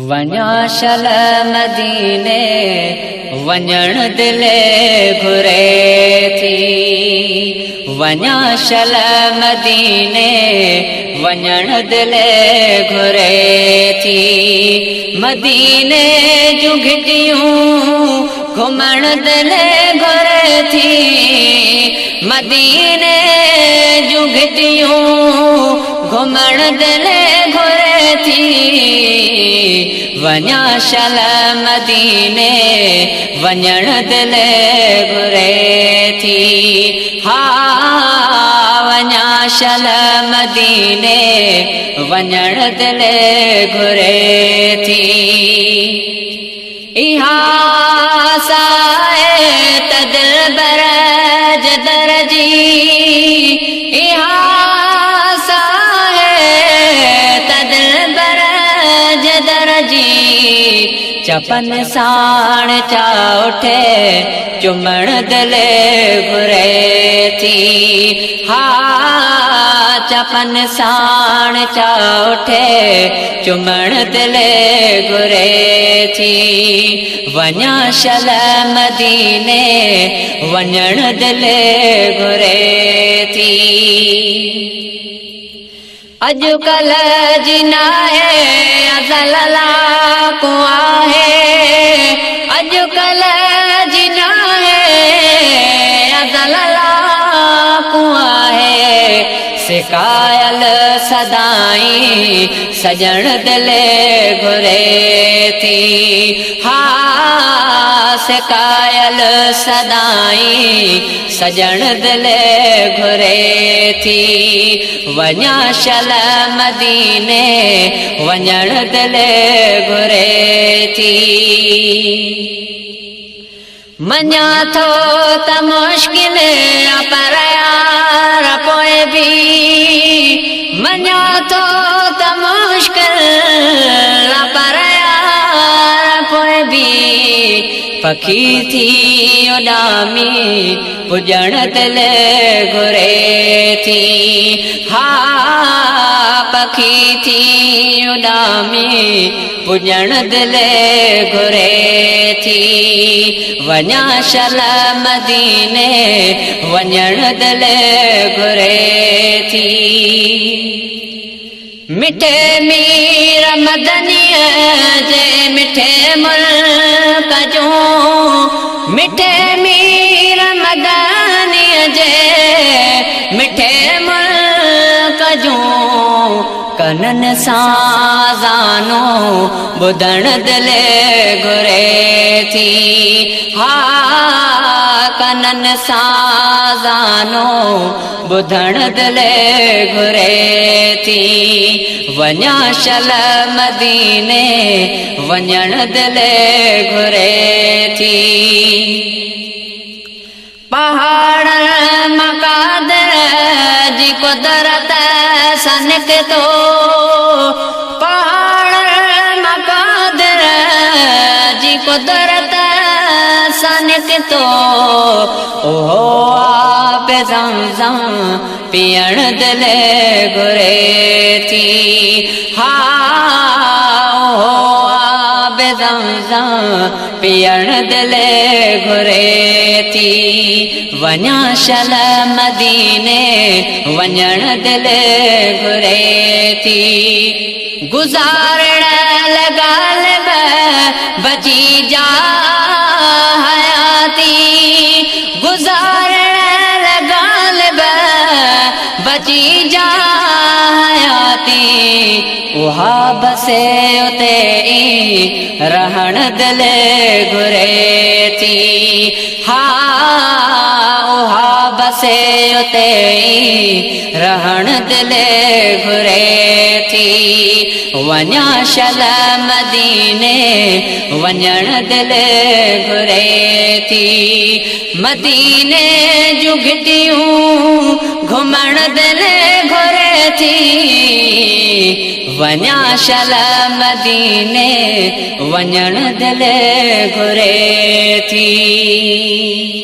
वञा शल मदीने वञण दिले घुरे थी। वञा शल मदीने वञण दिले घुरे थी। मदीने जूं घिटियूं घुमण दिले घुरे थी। मदीने जूं घिटियूं घुमण दिले घुरे थी। वञा शल मदीने वञण दिले घुरे थी। हा वञा शल मदीने वञण दिले घुरे थी। इहा साए त दिलबर जदर जी। इहा साए त दिलबर जदर जी। चपन साण चा उठे चुमण दिले घुरे थी। हा चपन साण चा उठे चुमण दिले घुरे थी। वञा शल मदीने वञण दिले घुरे थी। अॼुकल्ह जी नाहे अज़ल लाको आहे। अॼुकल्ह जी नाहे अज़ल लाको आहे। सिकायल सदाई सजण दिले घुरे थी। हा सिकायल सदाई सजण दिले घुरे थी। वञा शल मदीने वञण दिले घुरे थी। मञा थो त मुश्किल पर यार पोइ बि। मञा थो त मुश्किल पर यार पोइ बि। पखी थी उॾामी पुॼण दिले घुरे थी। हा पखी थी उॾामी पुॼण दिले घुरे थी। वञा शल मदीने वञण दिले घुरे थी। मिठे मीर मदनीअ जे मिठे मुल्क जूं। मिठे मीर मदनीअ जे मिठे मुल्क जूं। कनन सां ज़ानो ॿुधण दिले घुरे थी। हा कनन सां ज़ानो ॿुधण दिले घुरे थी। वञा शल मदीने वञण दिले घुरे थी। पहाड़ मक़ादिर जी कुदरत सनक तो। पहाड़ मक़ादिर जी कुदरत सनक तो। ओहो आब ज़मज़म पीअण दिले घुरे थी। हा ओहो आब ज़मज़म पीअण दिले घुरे थी। वञा शल मदीने वञण दिले घुरे थी। गुज़ारण ॻाल्हि बची जा हयाती। गुज़ारण ॻाल्हि बची जा हयाती। उहा बसे उते ई रहण दिले घुरे थी। हा उहा बसे उते ई रहण दिले घुरे थी। वञा शल मदीने वञण दिले घुरे थी। मदीने जूं घिटियूं घुमण दिले घुरे थी। वञा शल मदीने वञण दिले घुरे थी।